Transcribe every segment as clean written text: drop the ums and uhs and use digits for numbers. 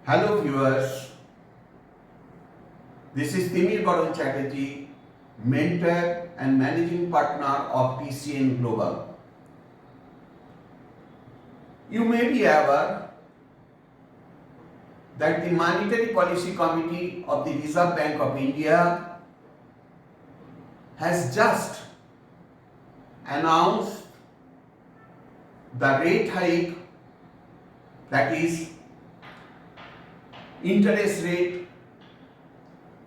Hello viewers, this is Timir Baron Chatterjee, mentor and managing partner of TCN Global. You may be aware that the Monetary Policy Committee of the Reserve Bank of India has just announced the rate hike, that is interest rate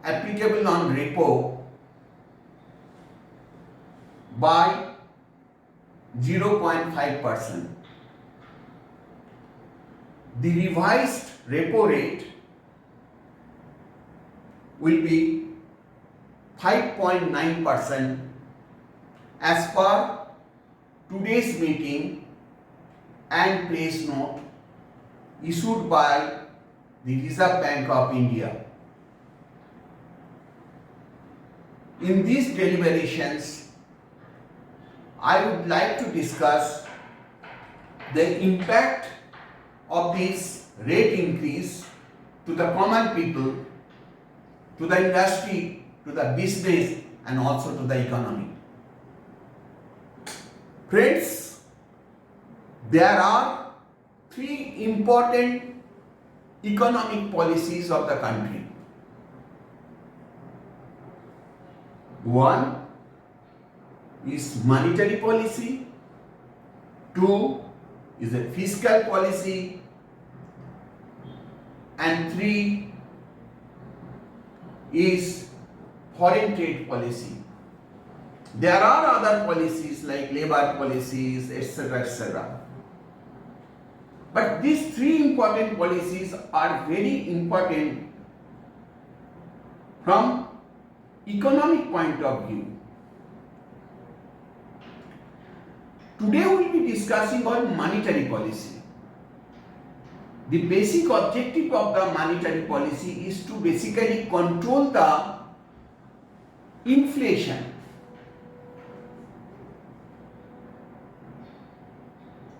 applicable on repo by 0.5%. The revised repo rate will be 5.9% as per today's meeting and press note issued by the Reserve Bank of India. In these deliberations, I would like to discuss the impact of this rate increase to the common people, to the industry, to the business, and also to the economy. Friends, there are three important economic policies of the country. One is monetary policy, two is a fiscal policy, and three is foreign trade policy. There are other policies like labor policies, etc., etc. But these three important policies are very important from economic point of view. Today we will be discussing on monetary policy. The basic objective of the monetary policy is to basically control the inflation.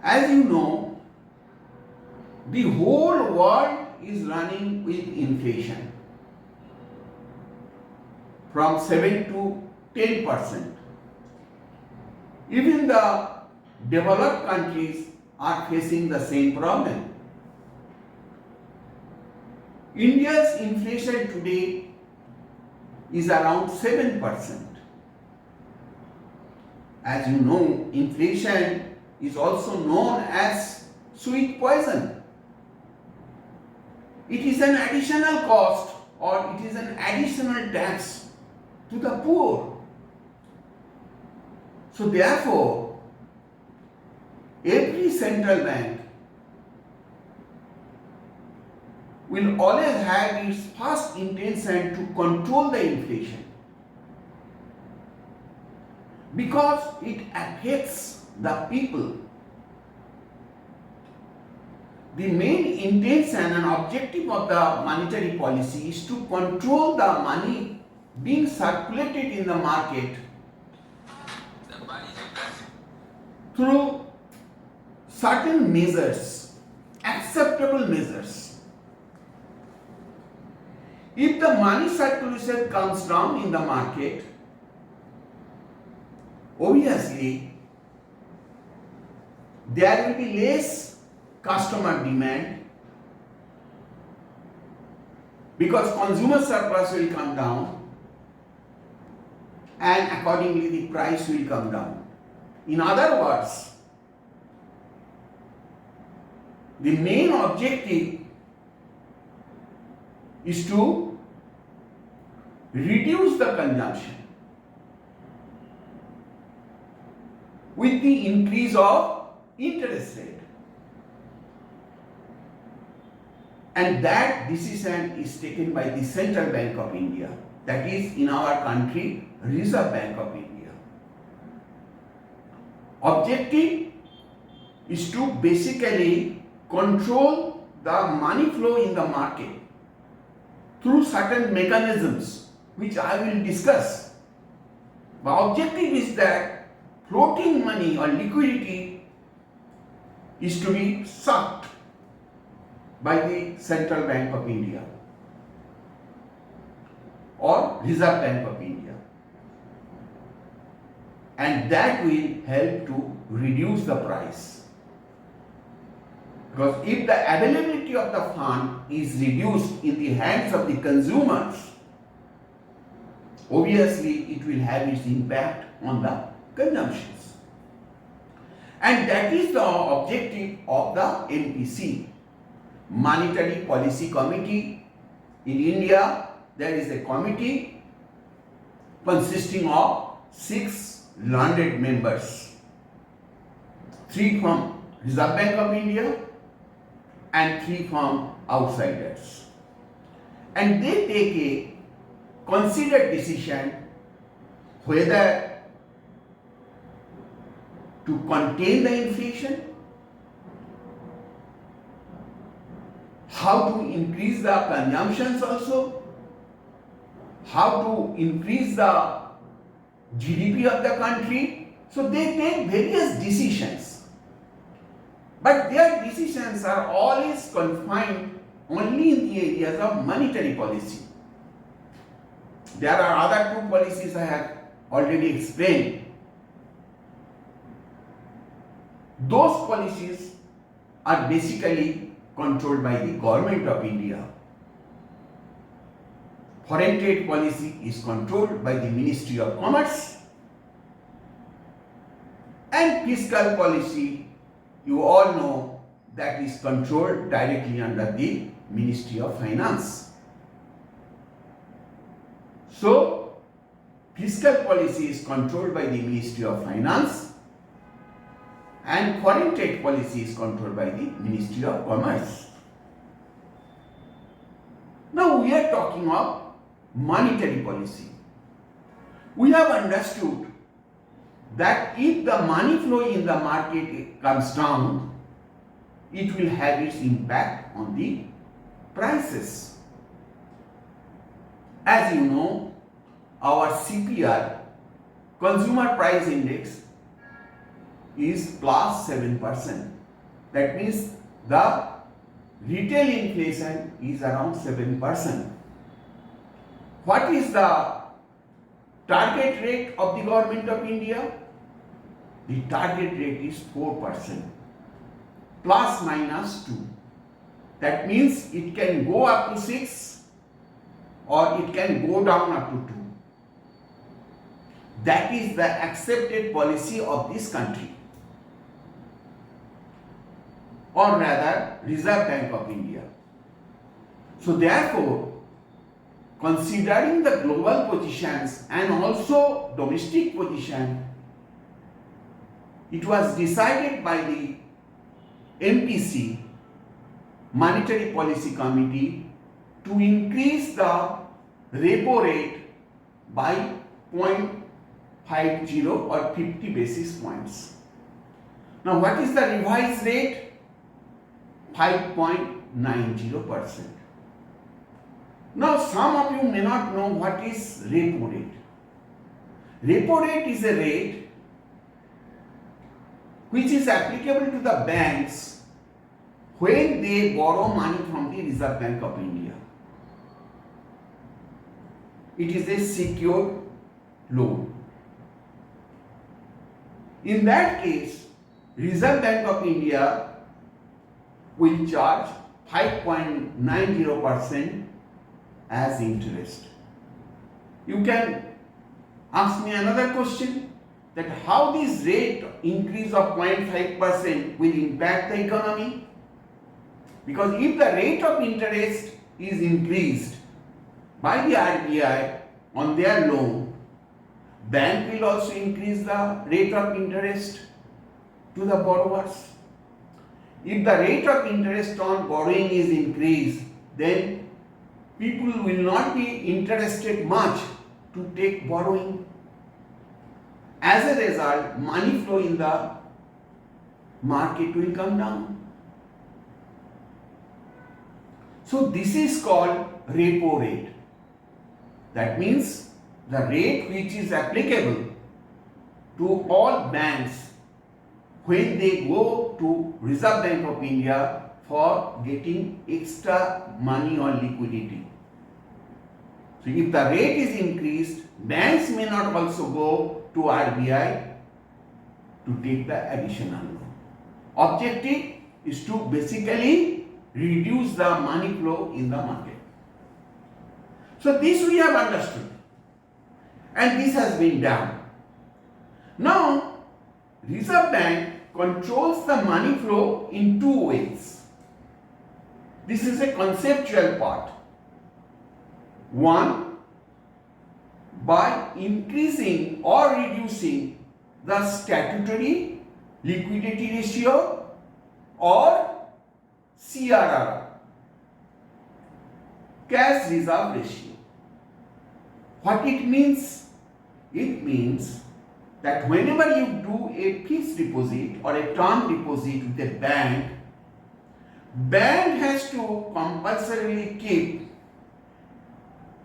As you know, the whole world is running with inflation from 7 to 10%. Even the developed countries are facing the same problem. India's inflation today is around 7%. As you know, inflation is also known as sweet poison. It is an additional cost or it is an additional tax to the poor. So therefore, every central bank will always have its first intention to control the inflation because it affects the people. The main intention and objective of the monetary policy is to control the money being circulated in the market through certain measures, acceptable measures. If the money circulation comes down in the market, obviously there will be less customer demand because consumer surplus will come down and accordingly the price will come down. In other words, the main objective is to reduce the consumption with the increase of interest rate. And that decision is taken by the Central Bank of India, that is in our country, Reserve Bank of India. Objective is to basically control the money flow in the market through certain mechanisms which I will discuss. The objective is that floating money or liquidity is to be sucked by the Central Bank of India or Reserve Bank of India, and that will help to reduce the price. Because if the availability of the fund is reduced in the hands of the consumers, obviously it will have its impact on the consumptions. And that is the objective of the MPC, Monetary Policy Committee. In India, there is a committee consisting of 6 learned members, 3 from Reserve Bank of India and 3 from outsiders. And they take a considered decision whether to contain the inflation, how to increase the consumptions also, how to increase the GDP of the country. So they take various decisions. But their decisions are always confined only in the areas of monetary policy. There are other 2 policies I have already explained. Those policies are basically controlled by the Government of India. Foreign trade policy is controlled by the Ministry of Commerce, and fiscal policy, you all know, that is controlled directly under the Ministry of Finance. So, fiscal policy is controlled by the Ministry of Finance, and foreign trade policy is controlled by the Ministry of Commerce. Now we are talking of monetary policy. We have understood that if the money flow in the market comes down, it will have its impact on the prices. As you know, our CPI, Consumer Price Index, is plus 7%. That means the retail inflation is around 7%. What is the target rate of the Government of India? The target rate is 4%, plus minus 2. That means it can go up to 6 or it can go down up to 2. That is the accepted policy of this country, or rather Reserve Bank of India. So therefore, considering the global positions and also domestic position, it was decided by the MPC, Monetary Policy Committee, to increase the repo rate by 0.50 or 50 basis points. Now what is the revised rate? 5.90%. Now some of you may not know what is repo rate. Repo rate is a rate which is applicable to the banks when they borrow money from the Reserve Bank of India. It is a secured loan. In that case, Reserve Bank of India will charge 5.90% as interest. You can ask me another question, that how this rate increase of 0.5% will impact the economy? Because if the rate of interest is increased by the RBI on their loan, bank will also increase the rate of interest to the borrowers. If the rate of interest on borrowing is increased, then people will not be interested much to take borrowing. As a result, money flow in the market will come down. So this is called repo rate. That means the rate which is applicable to all banks when they go to Reserve Bank of India for getting extra money or liquidity. So if the rate is increased, banks may not also go to RBI to take the additional loan. Objective is to basically reduce the money flow in the market. So this we have understood, and this has been done. Now, Reserve Bank controls the money flow in two ways. This is a conceptual part. One, by increasing or reducing the statutory liquidity ratio or CRR, cash reserve ratio. What it means? It means that whenever you do a fixed deposit or a term deposit with a bank, bank has to compulsorily keep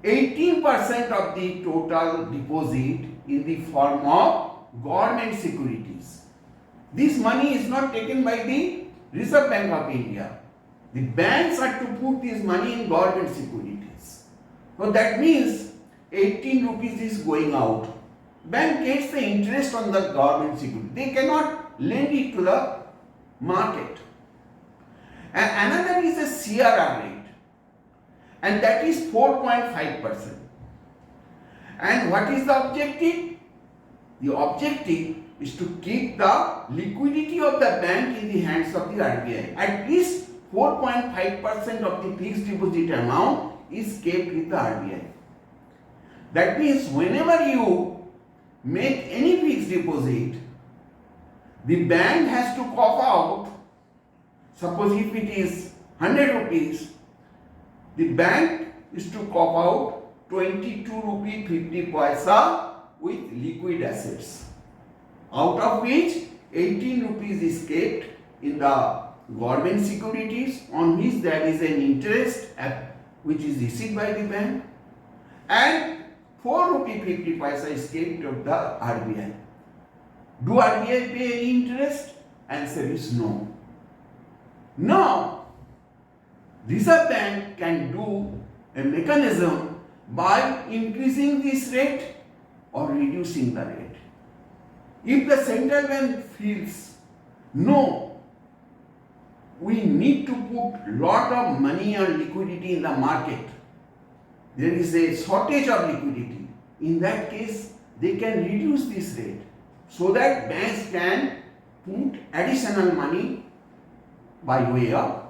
18% of the total deposit in the form of government securities. This money is not taken by the Reserve Bank of India. The banks are to put this money in government securities. So that means 18 rupees is going out. Bank gets the interest on the government security. They cannot lend it to the market. And another is a CRR rate, and that is 4.5%. And what is the objective? The objective is to keep the liquidity of the bank in the hands of the RBI. At least 4.5% of the fixed deposit amount is kept with the RBI. That means whenever you make any fixed deposit, the bank has to cough out. Suppose if it is 100 rupees, the bank is to cough out 22 rupee 50 paisa with liquid assets, out of which 18 rupees is kept in the government securities on which there is an interest which is received by the bank, and 4 rupee 50 paisa is kept of the RBI. Do RBI pay any interest? Answer is no. Now, Reserve Bank can do a mechanism by increasing this rate or reducing the rate. If the central bank feels, no, we need to put lot of money or liquidity in the market, there is a shortage of liquidity, in that case they can reduce this rate so that banks can put additional money by way of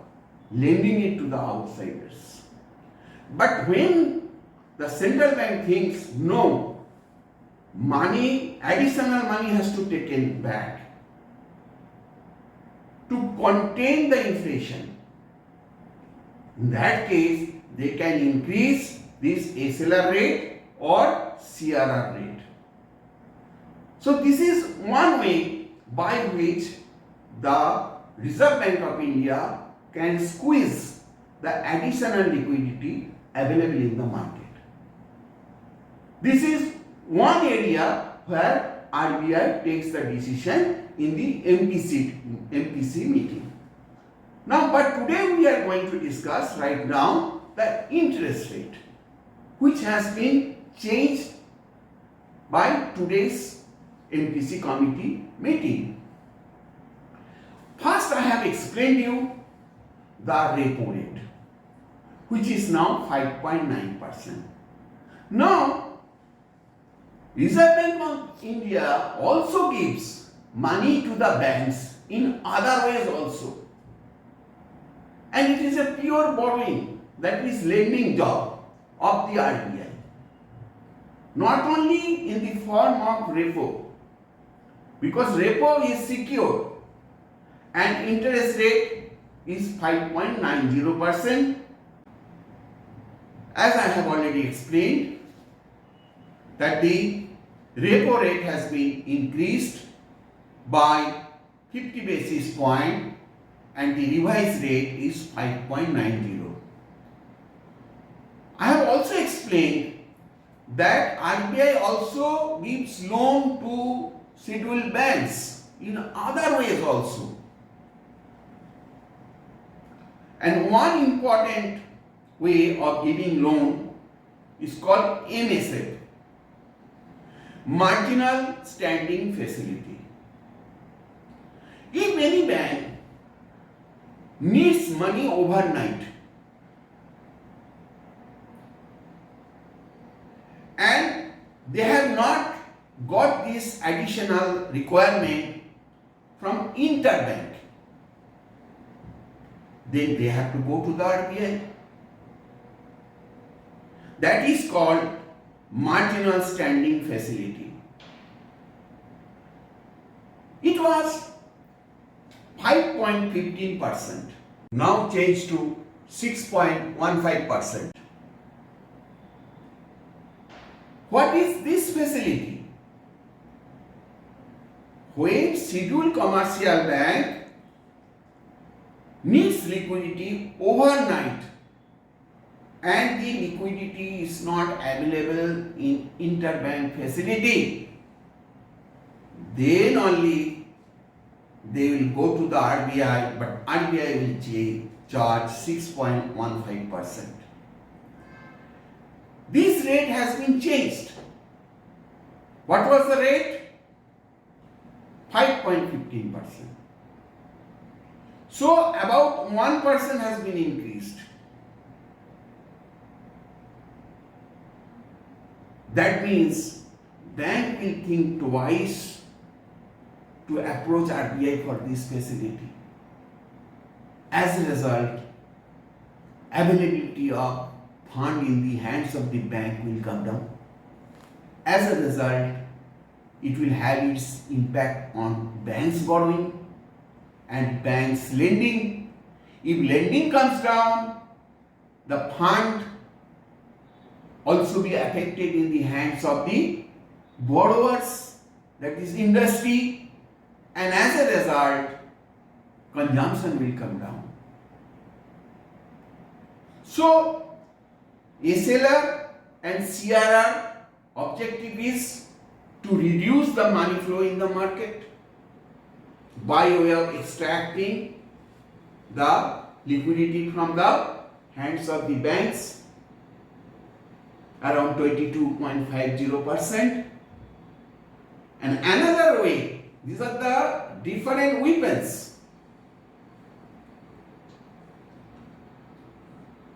lending it to the outsiders. But when the central bank thinks, no, money, additional money has to be taken back to contain the inflation, in that case they can increase this SLR rate or CRR rate. So this is one way by which the Reserve Bank of India can squeeze the additional liquidity available in the market. This is one area where RBI takes the decision in the MPC meeting. Now, but today we are going to discuss right now the interest rate, which has been changed by today's MPC committee meeting. First, I have explained you the repo rate, which is now 5.9%. Now, Reserve Bank of India also gives money to the banks in other ways also. And it is a pure borrowing, that is lending job of the RBI. Not only in the form of repo, because repo is secure and interest rate is 5.90%. As I have already explained, that the repo rate has been increased by 50 basis point and the revised rate is 5.90. I have also explained that RBI also gives loan to scheduled banks in other ways also. And one important way of giving loan is called MSF, Marginal Standing Facility. If any bank needs money overnight and they have not got this additional requirement from interbank, then they have to go to the RBI. That is called marginal standing facility. It was 5.15%, now changed to 6.15%. What is this facility? When scheduled commercial bank needs liquidity overnight and the liquidity is not available in interbank facility, then only they will go to the RBI, but RBI will charge 6.15%. This rate has been changed. What was the rate? 5.15%. So about 1% has been increased. That means bank will think twice to approach RBI for this facility. As a result, availability of fund in the hands of the bank will come down. As a result, it will have its impact on banks' borrowing and banks' lending. If lending comes down, the fund also be affected in the hands of the borrowers, that is industry, and as a result, consumption will come down. So, SLR and CRR objective is to reduce the money flow in the market by way of extracting the liquidity from the hands of the banks around 22.50%. And another way, these are the different weapons.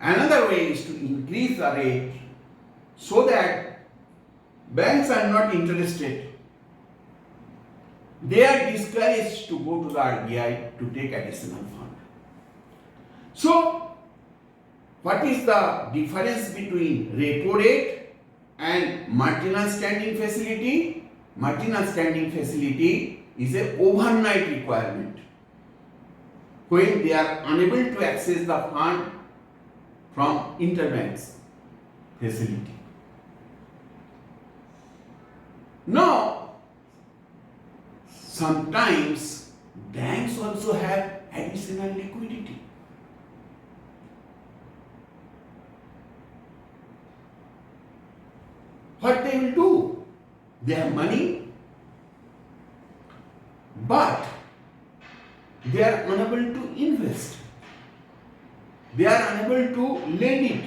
Another way is to increase the rate so that banks are not interested. They are discouraged to go to the RBI to take additional fund. So, what is the difference between repo rate and marginal standing facility? Marginal standing facility is an overnight requirement when they are unable to access the fund from interbanks facility. Now, sometimes banks also have additional liquidity. What they will do? They have money, but they are unable to invest. They are unable to lend it.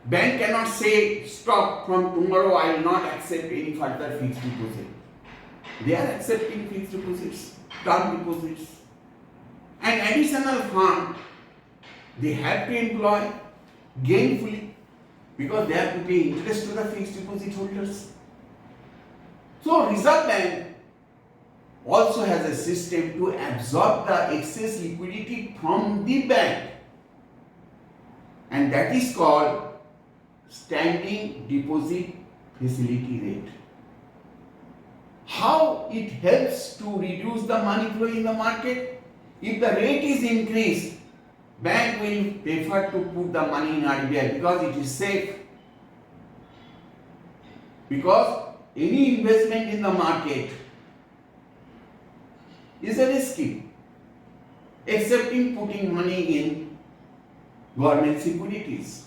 Bank cannot say, stop, from tomorrow I will not accept any further fixed deposit. They are accepting fixed deposits, term deposits, and additional fund they have to employ gainfully because they have to pay interest to the fixed deposit holders. So Reserve Bank also has a system to absorb the excess liquidity from the bank, and that is called standing deposit facility rate. How it helps to reduce the money flow in the market? If the rate is increased, bank will prefer to put the money in RBI because it is safe. Because any investment in the market is a risky, except in putting money in government securities.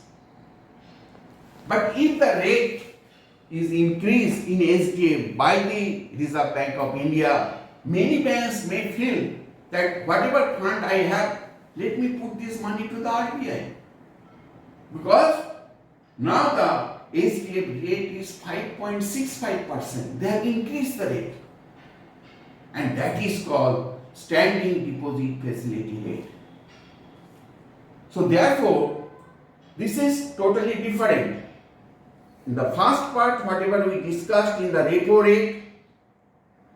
But if the rate is increased in SDA by the Reserve Bank of India, many banks may feel that whatever fund I have let me put this money to the RBI. Because now the SDF rate is 5.65%. They have increased the rate. And that is called standing deposit facility rate. So therefore, this is totally different. In the first part, whatever we discussed in the repo rate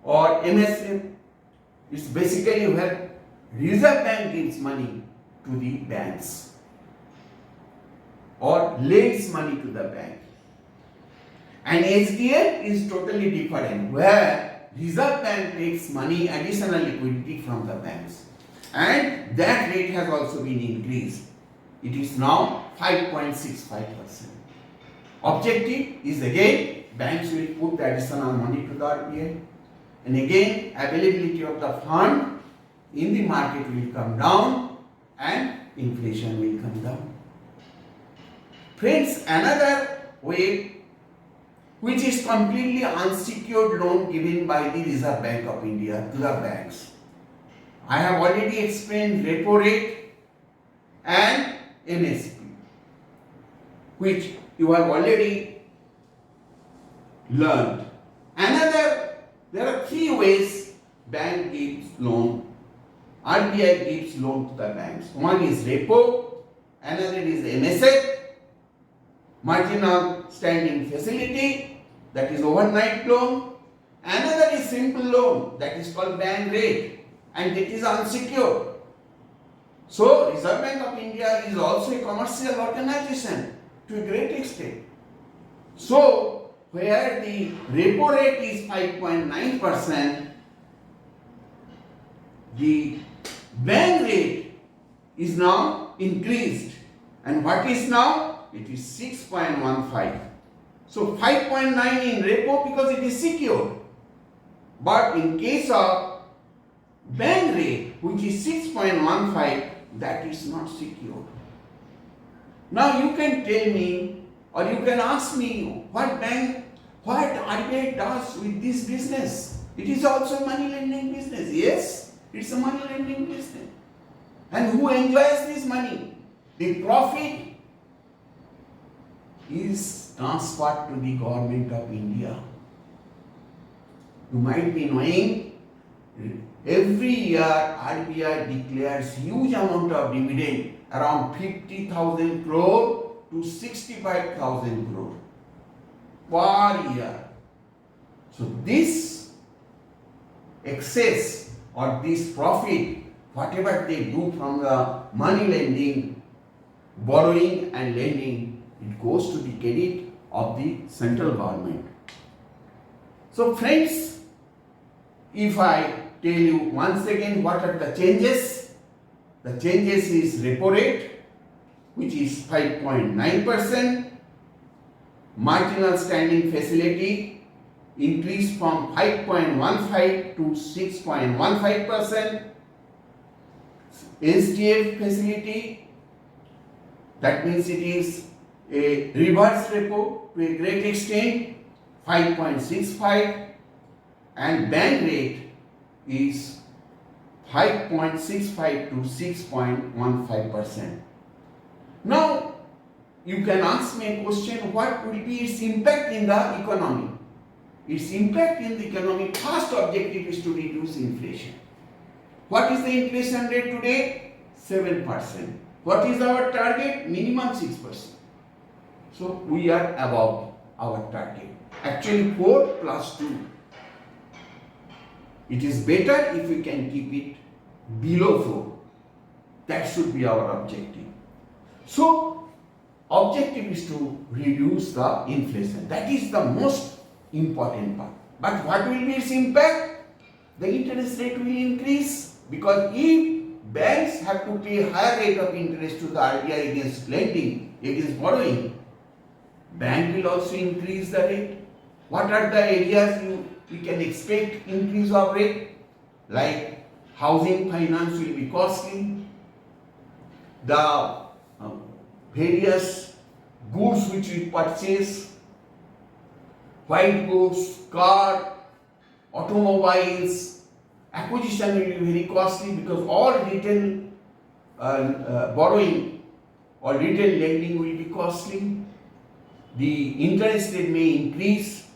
or MSF, it's basically where Reserve Bank gives money to the banks or lends money to the bank. And SDF is totally different, where Reserve Bank takes money, additional liquidity from the banks. And that rate has also been increased. It is now 5.65%. Objective is again, banks will put the additional money to the RBI. And again, availability of the fund in the market will come down and inflation will come down. Friends, another way, which is completely unsecured loan given by the Reserve Bank of India to the banks. I have already explained repo rate and MSP, which you have already learned. There are three ways bank gives loan, RBI gives loan to the banks. One is repo, another is MSF, marginal standing facility, that is overnight loan. Another is simple loan, that is called bank rate, and it is unsecured. So, Reserve Bank of India is also a commercial organization to a great extent. So, where the repo rate is 5.9%, the bank rate is now increased. And what is now? It is 6.15. So 5.9 in repo because it is secure. But in case of bank rate, which is 6.15, that is not secure. Now you can tell me, or you can ask me, what RBI does with this business? It is also a money lending business. Yes, it's a money lending business. And who enjoys this money? The profit is transferred to the government of India. You might be knowing, every year RBI declares huge amount of dividend, around 50,000 crore to 65,000 crore per year. So this excess or this profit, whatever they do from the money lending, borrowing and lending, it goes to the credit of the central government. So friends, if I tell you once again what are the changes, the changes is repo rate, which is 5.9%, marginal standing facility increased from 5.15 to 6.15%, SDF facility, that means it is a reverse repo to a great extent, 5.65, and bank rate is 5.65 to 6.15%. Now, you can ask me a question, what will be its impact in the economy? Its impact in the economy, first objective is to reduce inflation. What is the inflation rate today? 7%. What is our target? Minimum 6%. So, we are above our target. Actually, 4 plus 2. It is better if we can keep it below 4. That should be our objective. So, objective is to reduce the inflation. That is the most important part. But what will be its impact? The interest rate will increase, because if banks have to pay higher rate of interest to the RBI against lending, against borrowing, bank will also increase the rate. What are the areas we can expect increase of rate? Like housing finance will be costly, the various goods which we purchase, white goods, car, automobiles, acquisition will be very costly, because all retail borrowing or retail lending will be costly. The interest rate may increase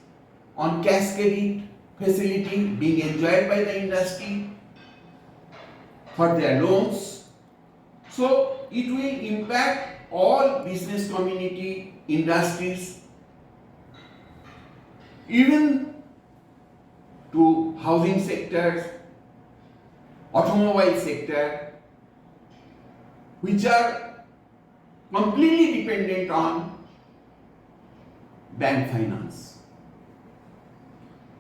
on cash credit facility being enjoyed by the industry for their loans. So it will impact all business community, industries, even to housing sectors, automobile sector, which are completely dependent on bank finance.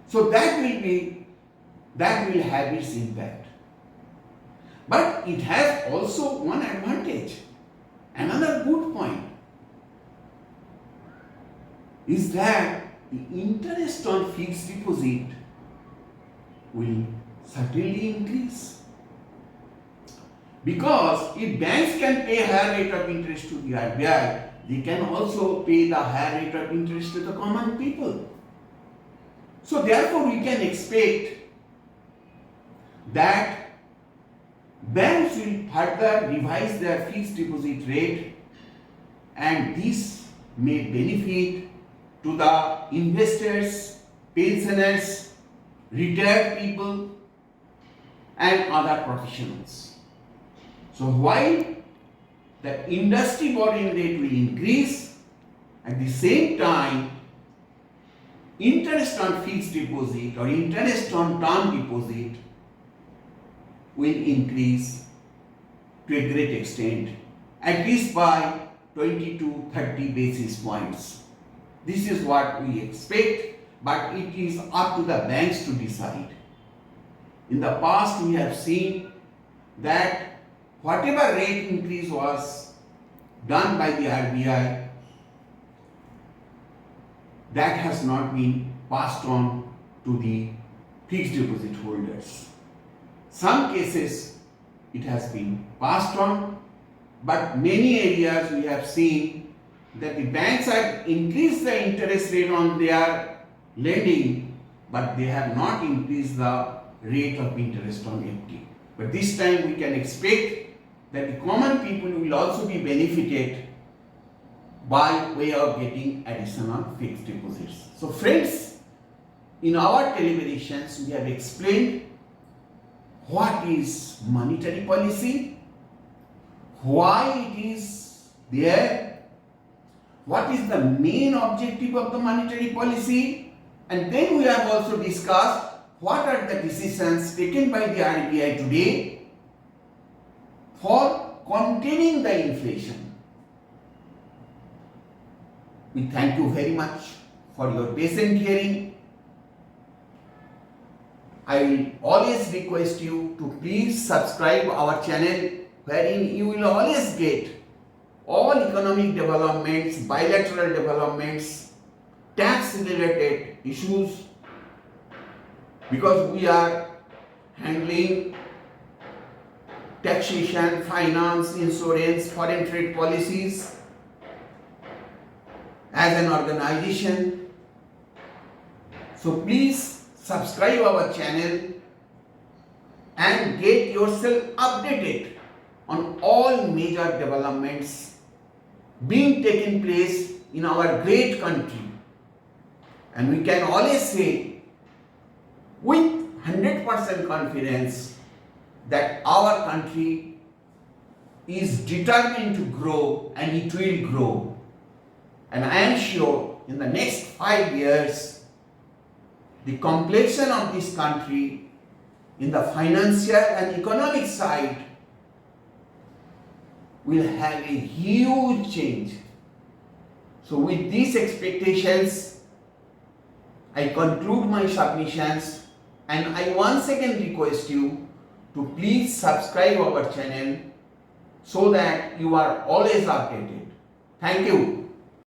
So that will have its impact. But it has also one advantage. Another good point is that the interest on fixed deposit will certainly increase. Because if banks can pay higher rate of interest to the RBI, they can also pay the higher rate of interest to the common people. So therefore we can expect that banks will further revise their fixed deposit rate, and this may benefit to the investors, pensioners, retired people and other professionals. So while the industry borrowing rate will increase, at the same time interest on fixed deposit or interest on term deposit will increase to a great extent, at least by 20 to 30 basis points. This is what we expect, but it is up to the banks to decide. In the past we have seen that whatever rate increase was done by the RBI, that has not been passed on to the fixed deposit holders. Some cases it has been passed on, but many areas we have seen that the banks have increased the interest rate on their lending, but they have not increased the rate of interest on FD. But this time we can expect that the common people will also be benefited by way of getting additional fixed deposits. So friends, in our deliberations we have explained what is monetary policy, why it is there, what is the main objective of the monetary policy, and then we have also discussed what are the decisions taken by the RBI today for containing the inflation. We thank you very much for your patient hearing. I will always request you to please subscribe our channel, wherein you will always get all economic developments, bilateral developments, tax related issues, because we are handling taxation, finance, insurance, foreign trade policies as an organization. So please subscribe our channel and get yourself updated on all major developments being taken place in our great country. And we can always say with 100% confidence that our country is determined to grow, and it will grow. And I am sure in the next 5 years, the complexion of this country in the financial and economic side will have a huge change. So with these expectations, I conclude my submissions, and I once again request you to please subscribe our channel so that you are always updated. Thank you.